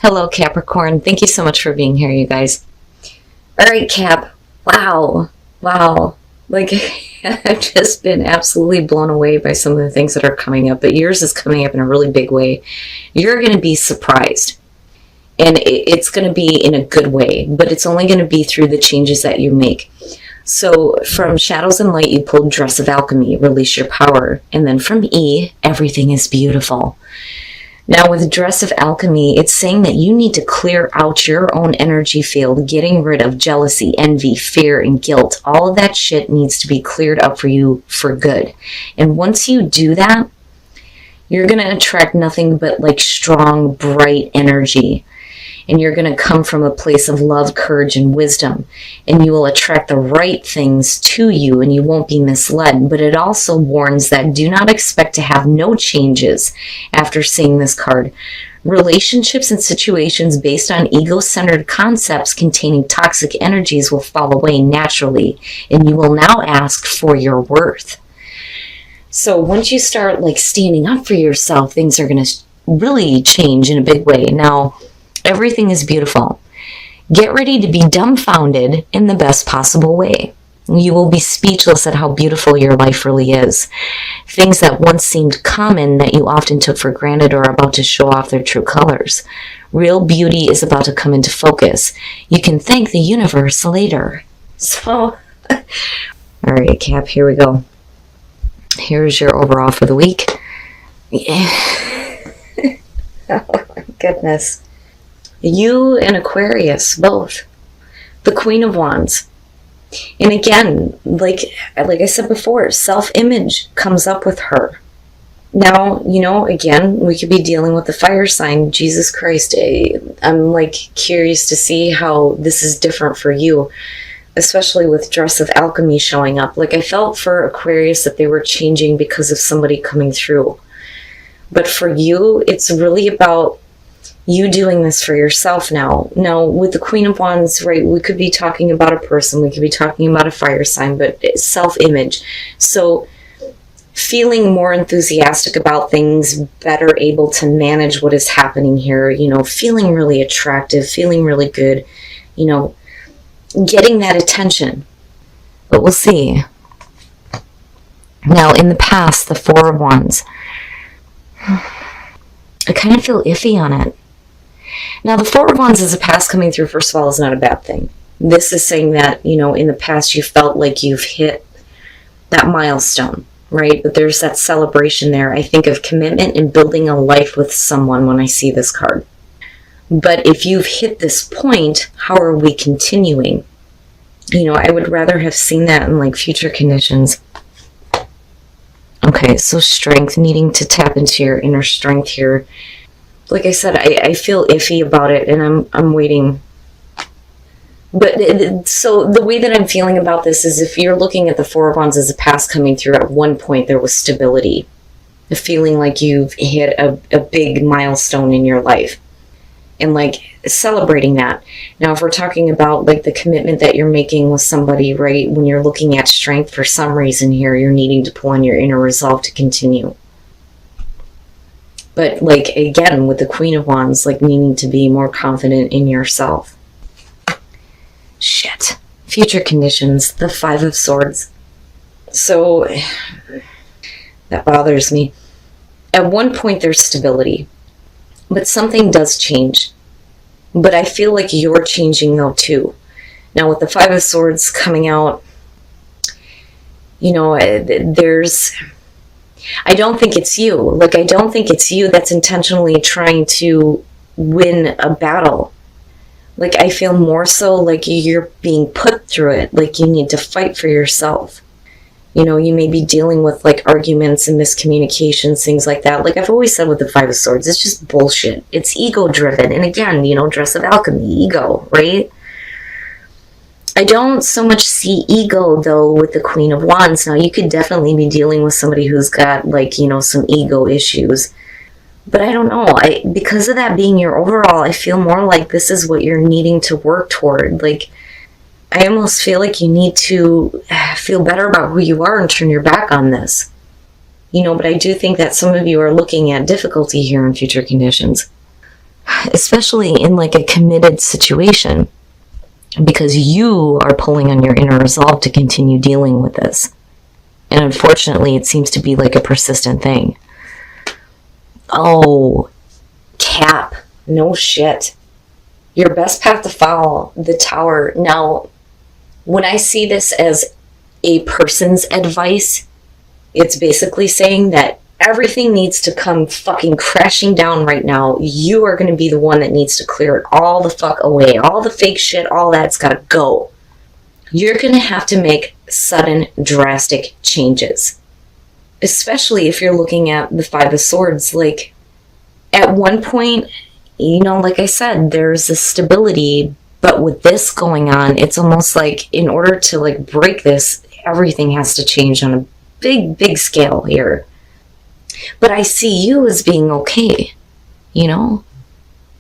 Hello, Capricorn. Thank you so much for being here, you guys. All right, Cap. Wow. Wow. Like, I've just been absolutely blown away by some of the things that are coming up, but yours is coming up in a really big way. You're going to be surprised, and it's going to be in a good way, but it's only going to be through the changes that you make. So from Shadows and Light, you pulled Dress of Alchemy, Release Your Power. And then from E, Everything is Beautiful. Now with Dress of Alchemy, it's saying that you need to clear out your own energy field, getting rid of jealousy, envy, fear, and guilt. All of that shit needs to be cleared up for you for good. And once you do that, you're going to attract nothing but like strong, bright energy. And you're going to come from a place of love, courage, and wisdom. And you will attract the right things to you, and you won't be misled. But it also warns that do not expect to have no changes after seeing this card. Relationships and situations based on ego-centered concepts containing toxic energies will fall away naturally, and you will now ask for your worth. So once you start like standing up for yourself, things are going to really change in a big way. Now, everything is beautiful. Get ready to be dumbfounded in the best possible way. You will be speechless at how beautiful your life really is. Things that once seemed common that you often took for granted are about to show off their true colors. Real beauty is about to come into focus. You can thank the universe later. So, all right, Cap, here we go. Here's your overall for the week. Yeah. Oh my goodness. You and Aquarius, both. The Queen of Wands. And again, like I said before, self-image comes up with her. Now, again, we could be dealing with the fire sign, Jesus Christ. I'm like curious to see how this is different for you, especially with Dress of Alchemy showing up. Like I felt for Aquarius that they were changing because of somebody coming through. But for you, it's really about you doing this for yourself now. Now, with the Queen of Wands, right, we could be talking about a person, we could be talking about a fire sign, but it's self-image. So feeling more enthusiastic about things, better able to manage what is happening here, feeling really attractive, feeling really good, getting that attention. But we'll see. Now, in the past, the Four of Wands, I kind of feel iffy on it. Now, the Four of Wands as a past coming through, first of all, is not a bad thing. This is saying that, in the past you felt like you've hit that milestone, right? But there's that celebration there. I think of commitment and building a life with someone when I see this card. But if you've hit this point, how are we continuing? I would rather have seen that in like future conditions. Okay, so strength, needing to tap into your inner strength here. Like I said, I feel iffy about it, and I'm waiting. But so the way that I'm feeling about this is if you're looking at the Four of Wands as a past coming through, at one point there was stability. The feeling like you've hit a big milestone in your life. And like celebrating that. Now, if we're talking about like the commitment that you're making with somebody, right, when you're looking at strength for some reason here, you're needing to pull on your inner resolve to continue. But like, again, with the Queen of Wands, like needing to be more confident in yourself. Shit. Future conditions, the Five of Swords. So, that bothers me. At one point, there's stability. But something does change. But I feel like you're changing though too. Now with the Five of Swords coming out, I don't think it's you. Like, I don't think it's you that's intentionally trying to win a battle. Like, I feel more so like you're being put through it. Like, you need to fight for yourself. You may be dealing with like arguments and miscommunications, things like that. Like I've always said with the Five of Swords, it's just bullshit. It's ego driven. And again, Dress of Alchemy, ego, right? I don't so much see ego though with the Queen of Wands. Now you could definitely be dealing with somebody who's got like, some ego issues. But I don't know. Because of that being your overall, I feel more like this is what you're needing to work toward. Like, I almost feel like you need to feel better about who you are and turn your back on this. But I do think that some of you are looking at difficulty here in future conditions. especially in like a committed situation, because you are pulling on your inner resolve to continue dealing with this. And unfortunately, it seems to be like a persistent thing. Oh, Cap, no shit. Your best path to follow, the Tower. Now, when I see this as a person's advice, it's basically saying that everything needs to come fucking crashing down right now. You are going to be the one that needs to clear it all the fuck away. All the fake shit, all that's got to go. You're going to have to make sudden, drastic changes. Especially if you're looking at the Five of Swords. Like, at one point, you know, like I said, there's a stability, but with this going on, it's almost like in order to like break this, everything has to change on a big, big scale here. But I see you as being okay, you know?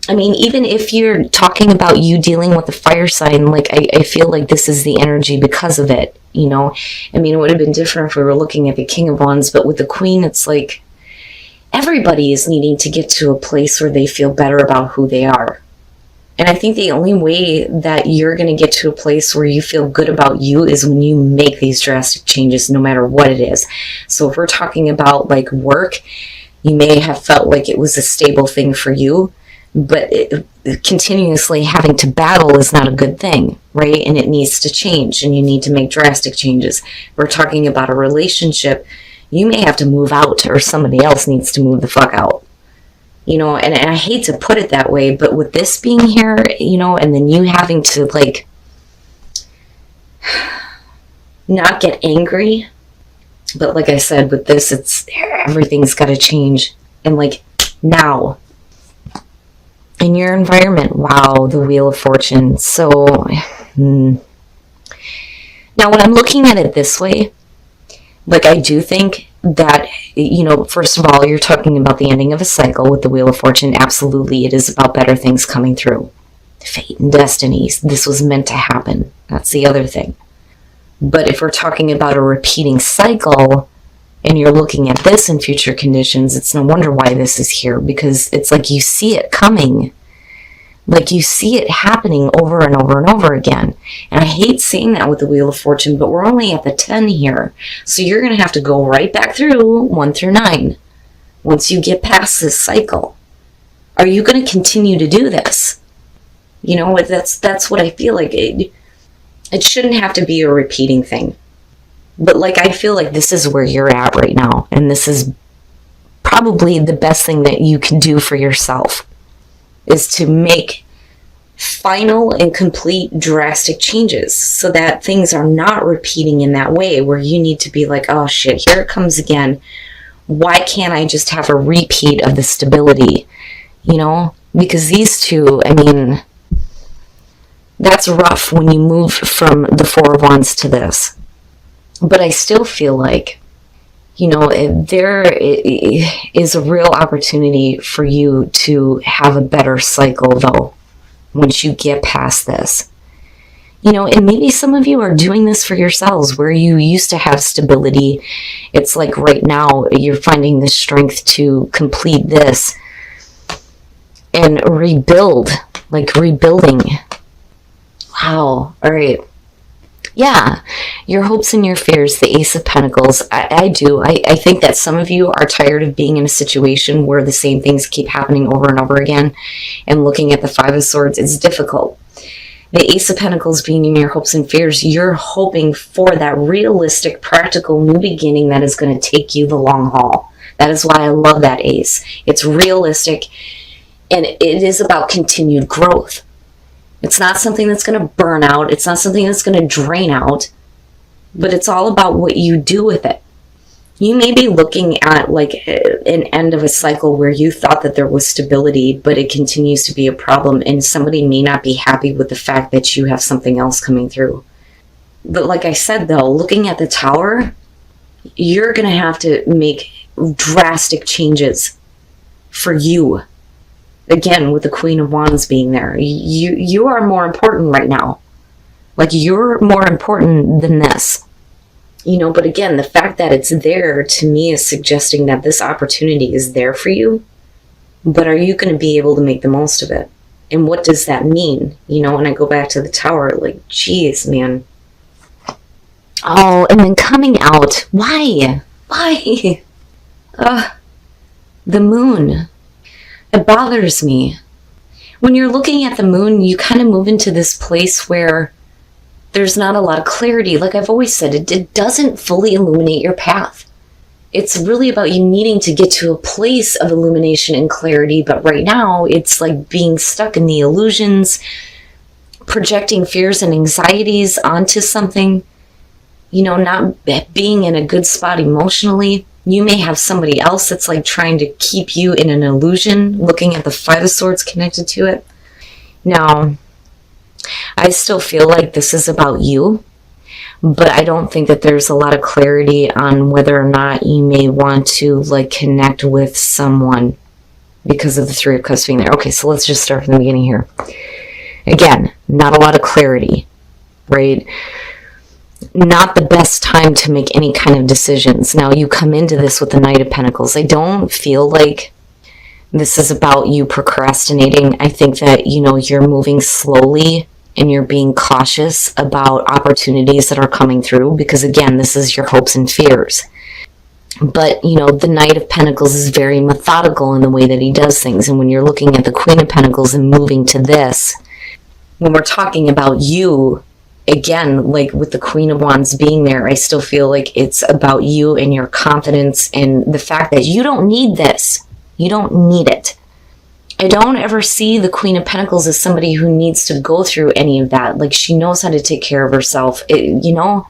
I mean, even if you're talking about you dealing with a fire sign, like, I feel like this is the energy because of it, you know? I mean, it would have been different if we were looking at the King of Wands, but with the Queen, it's like everybody is needing to get to a place where they feel better about who they are. And I think the only way that you're going to get to a place where you feel good about you is when you make these drastic changes, no matter what it is. So if we're talking about like work, you may have felt like it was a stable thing for you, but continuously having to battle is not a good thing, right? And it needs to change, and you need to make drastic changes. If we're talking about a relationship, you may have to move out, or somebody else needs to move the fuck out. You know, and I hate to put it that way, but with this being here, you know, and then you having to, like, not get angry. But like I said, with this, it's everything's got to change. And, like, now. In your environment, wow, the Wheel of Fortune. So, now when I'm looking at it this way, like, I do think that, you know, first of all, you're talking about the ending of a cycle with the Wheel of Fortune. Absolutely, it is about better things coming through. Fate and destinies. This was meant to happen. That's the other thing. But if we're talking about a repeating cycle, and you're looking at this in future conditions, it's no wonder why this is here, because it's like you see it coming. Like, you see it happening over and over and over again. And I hate saying that with the Wheel of Fortune, but we're only at the 10 here. So you're going to have to go right back through 1 through 9 once you get past this cycle. Are you going to continue to do this? You know, that's what I feel like. It shouldn't have to be a repeating thing. But, like, I feel like this is where you're at right now. And this is probably the best thing that you can do for yourself, is to make final and complete drastic changes so that things are not repeating in that way where you need to be like, oh shit, here it comes again. Why can't I just have a repeat of the stability? You know, because these two, I mean, that's rough when you move from the Four of Wands to this. But I still feel like, you know, there is a real opportunity for you to have a better cycle, though, once you get past this. You know, and maybe some of you are doing this for yourselves, where you used to have stability. It's like right now you're finding the strength to complete this and rebuild, like rebuilding. Wow. All right. Yeah, your hopes and your fears, the Ace of Pentacles. I do. I think that some of you are tired of being in a situation where the same things keep happening over and over again. And looking at the Five of Swords, it's difficult. The Ace of Pentacles being in your hopes and fears, you're hoping for that realistic, practical new beginning that is going to take you the long haul. That is why I love that Ace. It's realistic, and it is about continued growth. It's not something that's going to burn out. It's not something that's going to drain out. But it's all about what you do with it. You may be looking at like an end of a cycle where you thought that there was stability, but it continues to be a problem. And somebody may not be happy with the fact that you have something else coming through. But like I said, though, looking at the Tower, you're going to have to make drastic changes for you. Again, with the Queen of Wands being there, you are more important right now. Like, you're more important than this. You know, but again, the fact that it's there to me is suggesting that this opportunity is there for you. but are you going to be able to make the most of it? And what does that mean? You know, when I go back to the Tower, like, geez, man. Oh, and then coming out. Why? Why? The moon. It bothers me. When you're looking at the moon, you kind of move into this place where there's not a lot of clarity. Like I've always said, it doesn't fully illuminate your path. It's really about you needing to get to a place of illumination and clarity. But right now, it's like being stuck in the illusions, projecting fears and anxieties onto something, you know, not being in a good spot emotionally. You may have somebody else that's like trying to keep you in an illusion, looking at the Five of Swords connected to it. Now, I still feel like this is about you, but I don't think that there's a lot of clarity on whether or not you may want to like connect with someone because of the Three of Cups being there. Okay, so let's just start from the beginning here. Again, not a lot of clarity, right? Not the best time to make any kind of decisions. Now, you come into this with the Knight of Pentacles. I don't feel like this is about you procrastinating. I think that, you know, you're moving slowly and you're being cautious about opportunities that are coming through because, again, this is your hopes and fears. But, you know, the Knight of Pentacles is very methodical in the way that he does things. And when you're looking at the Queen of Pentacles and moving to this, when we're talking about you, again, like with the Queen of Wands being there, I still feel like it's about you and your confidence and the fact that you don't need this. You don't need it. I don't ever see the Queen of Pentacles as somebody who needs to go through any of that. Like, she knows how to take care of herself, you know?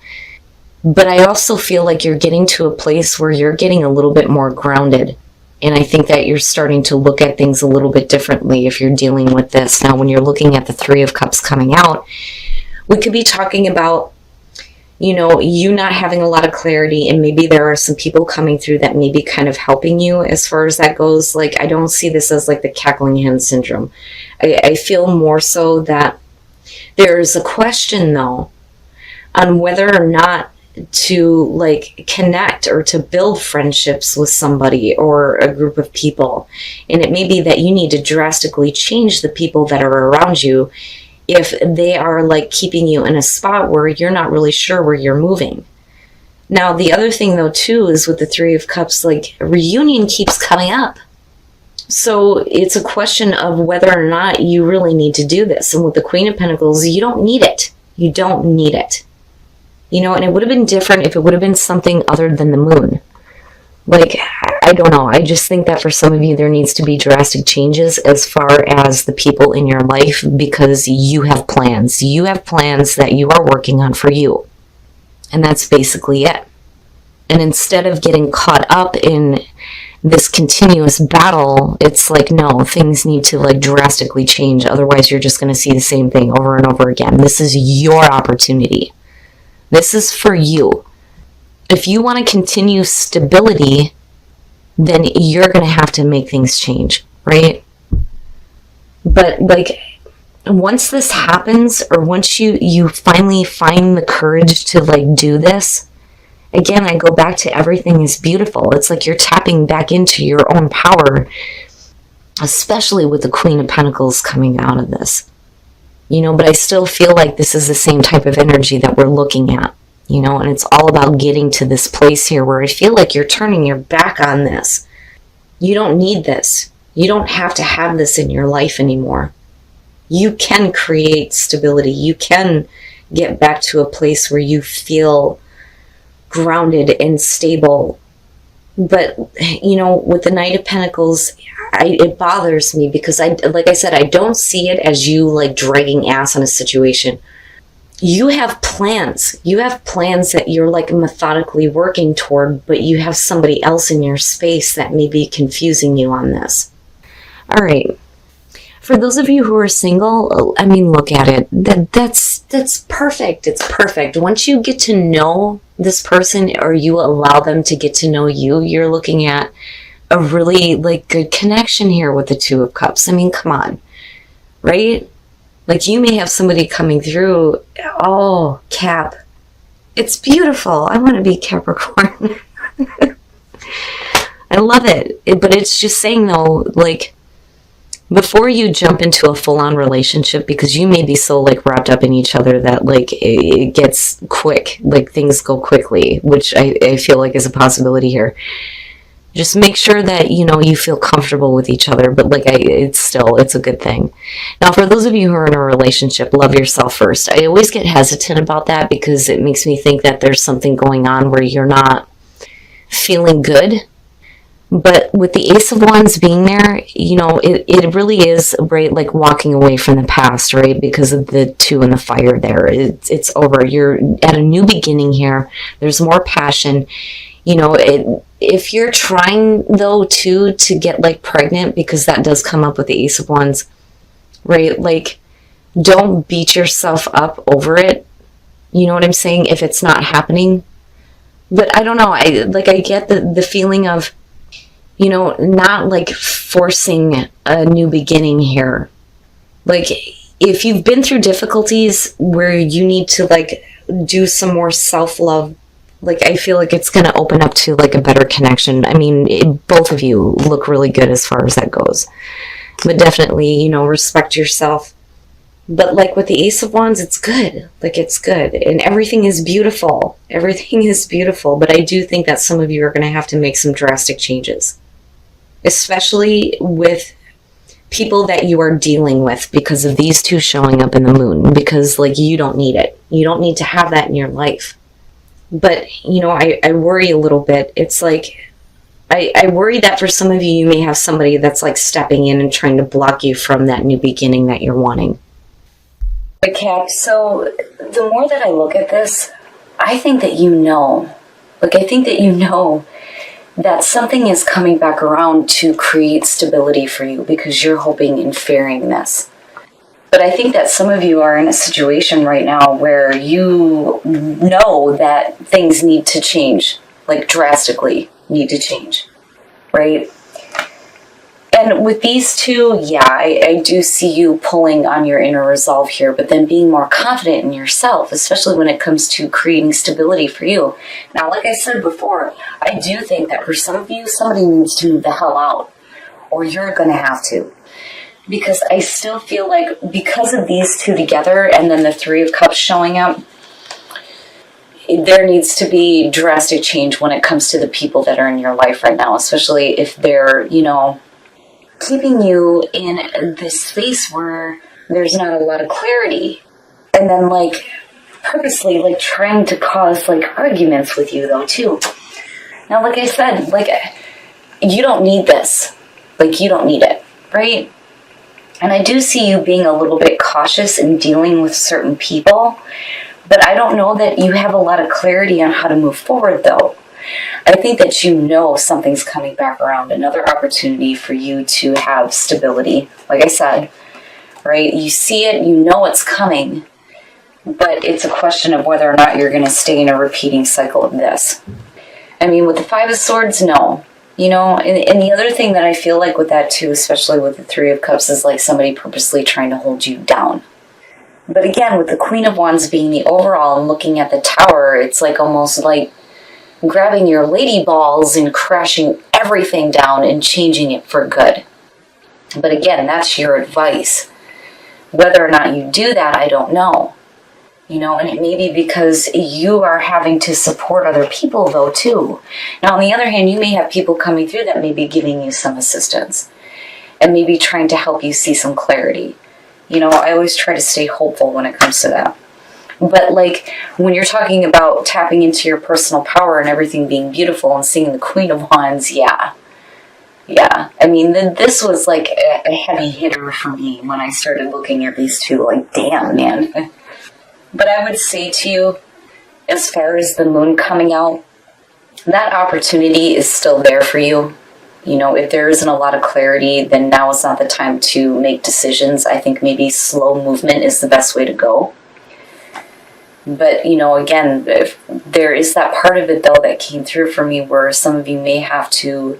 But I also feel like you're getting to a place where you're getting a little bit more grounded. And I think that you're starting to look at things a little bit differently if you're dealing with this. Now, when you're looking at the Three of Cups coming out, we could be talking about, you know, you not having a lot of clarity, and maybe there are some people coming through that may be kind of helping you as far as that goes. Like, I don't see this as like the cackling hen syndrome. I feel more so that there's a question, though, on whether or not to like connect or to build friendships with somebody or a group of people. And it may be that you need to drastically change the people that are around you if they are like keeping you in a spot where you're not really sure where you're moving. Now, the other thing though too is with the Three of Cups, like reunion keeps coming up. So it's a question of whether or not you really need to do this. And with the Queen of Pentacles, you don't need it. You don't need it. You know, and it would have been different if it would have been something other than the moon. Like, I don't know. I just think that for some of you, there needs to be drastic changes as far as the people in your life because you have plans. You have plans that you are working on for you. And that's basically it. And instead of getting caught up in this continuous battle, it's like, no, things need to like drastically change. Otherwise, you're just going to see the same thing over and over again. This is your opportunity. This is for you. If you want to continue stability, then you're going to have to make things change, right? But like, once this happens, or once you finally find the courage to like do this, again, I go back to everything is beautiful. It's like you're tapping back into your own power, especially with the Queen of Pentacles coming out of this. You know, but I still feel like this is the same type of energy that we're looking at, you know, and it's all about getting to this place here where I feel like you're turning your back on this. You don't need this. You don't have to have this in your life anymore. You can create stability. You can get back to a place where you feel grounded and stable. But, you know, with the Knight of Pentacles, it bothers me because like I said, I don't see it as you like dragging ass on a situation. You have plans. You have plans that you're like methodically working toward, but you have somebody else in your space that may be confusing you on this. All right. For those of you who are single, I mean, look at it. That's perfect. It's perfect. Once you get to know this person or you allow them to get to know you, you're looking at a really like good connection here with the Two of Cups. I mean, come on, right? Like you may have somebody coming through. Oh, Cap. It's beautiful. I want to be Capricorn. I love it. But it's just saying though, like, before you jump into a full-on relationship, because you may be so like wrapped up in each other that like it gets quick, like things go quickly, which I feel like is a possibility here. Just make sure that, you know, you feel comfortable with each other, but like it's a good thing. Now, for those of you who are in a relationship, love yourself first. I always get hesitant about that because it makes me think that there's something going on where you're not feeling good. But with the Ace of Wands being there, you know, it really is, right, like walking away from the past, right? Because of the 2 and the fire there. It's over. You're at a new beginning here. There's more passion. You know, if you're trying, though, to get, like, pregnant, because that does come up with the Ace of Wands, right? Like, don't beat yourself up over it. You know what I'm saying? If it's not happening. But I don't know. I get the feeling of, you know, not, like, forcing a new beginning here. Like, if you've been through difficulties where you need to, like, do some more self-love, like, I feel like it's going to open up to, like, a better connection. I mean, both of you look really good as far as that goes. But definitely, you know, respect yourself. But, like, with the Ace of Wands, it's good. Like, it's good. And everything is beautiful. Everything is beautiful. But I do think that some of you are going to have to make some drastic changes. Especially with people that you are dealing with because of these 2 showing up in the moon. Because, like, you don't need it. You don't need to have that in your life. But, you know, I worry a little bit. It's like, I worry that for some of you, you may have somebody that's like stepping in and trying to block you from that new beginning that you're wanting. But Cap, so the more that I look at this, I think that you know, like, I think that you know that something is coming back around to create stability for you because you're hoping and fearing this. But I think that some of you are in a situation right now where you know that things need to change, like drastically need to change, right? And with these 2, yeah, I do see you pulling on your inner resolve here, but then being more confident in yourself, especially when it comes to creating stability for you. Now, like I said before, I do think that for some of you, somebody needs to move the hell out, or you're going to have to. Because I still feel like because of these 2 together and then the 3 of Cups showing up, there needs to be drastic change when it comes to the people that are in your life right now, especially if they're, you know, keeping you in this space where there's not a lot of clarity. And then, like, purposely, like, trying to cause, like, arguments with you, though, too. Now, like I said, like, you don't need this. Like, you don't need it, right? And I do see you being a little bit cautious in dealing with certain people, but I don't know that you have a lot of clarity on how to move forward, though. I think that you know something's coming back around, another opportunity for you to have stability. Like I said, right? You see it, you know it's coming, but it's a question of whether or not you're going to stay in a repeating cycle of this. I mean, with the 5 of Swords, no. You know, and the other thing that I feel like with that too, especially with the 3 of Cups, is like somebody purposely trying to hold you down. But again, with the Queen of Wands being the overall and looking at the Tower, it's like almost like grabbing your lady balls and crashing everything down and changing it for good. But again, that's your advice. Whether or not you do that, I don't know. You know, and it may be because you are having to support other people, though, too. Now, on the other hand, you may have people coming through that may be giving you some assistance and maybe trying to help you see some clarity. You know, I always try to stay hopeful when it comes to that. But, like, when you're talking about tapping into your personal power and everything being beautiful and seeing the Queen of Wands, yeah. Yeah. I mean, this was, like, a heavy hitter for me when I started looking at these 2. Like, damn, man. But I would say to you, as far as the moon coming out, that opportunity is still there for you. You know, if there isn't a lot of clarity, then now is not the time to make decisions. I think maybe slow movement is the best way to go. But, you know, again, if there is that part of it, though, that came through for me where some of you may have to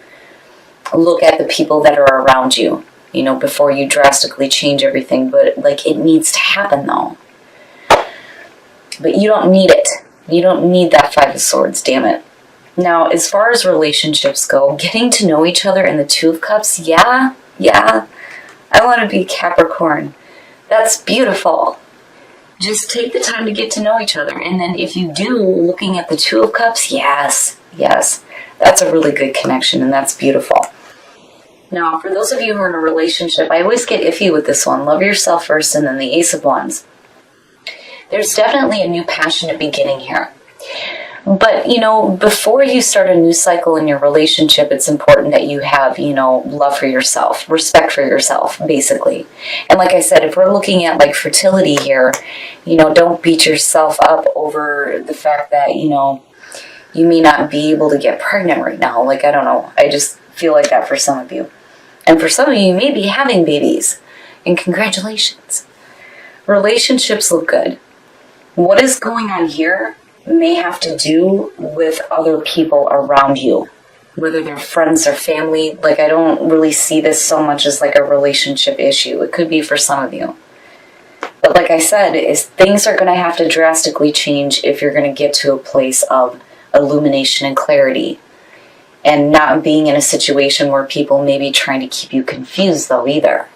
look at the people that are around you, you know, before you drastically change everything. But, like, it needs to happen, though. But you don't need it. You don't need that 5 of Swords, damn it. Now, as far as relationships go, getting to know each other and the 2 of Cups, yeah. I want to be Capricorn. That's beautiful. Just take the time to get to know each other. And then if you do, looking at the Two of Cups, yes, that's a really good connection, and that's beautiful. Now, for those of you who are in a relationship, I always get iffy with this one. Love yourself first, and then the Ace of Wands. There's definitely a new passionate beginning here. But, before you start a new cycle in your relationship, it's important that you have, love for yourself, respect for yourself, basically. And like I said, if we're looking at like fertility here, don't beat yourself up over the fact that, you may not be able to get pregnant right now. Like, I don't know. I just feel like that for some of you. And for some of you, you may be having babies. And congratulations. Relationships look good. What is going on here may have to do with other people around you, whether they're friends or family. Like, I don't really see this so much as like a relationship issue. It could be for some of you. But like I said, things are going to have to drastically change if you're going to get to a place of illumination and clarity, and not being in a situation where people may be trying to keep you confused though either.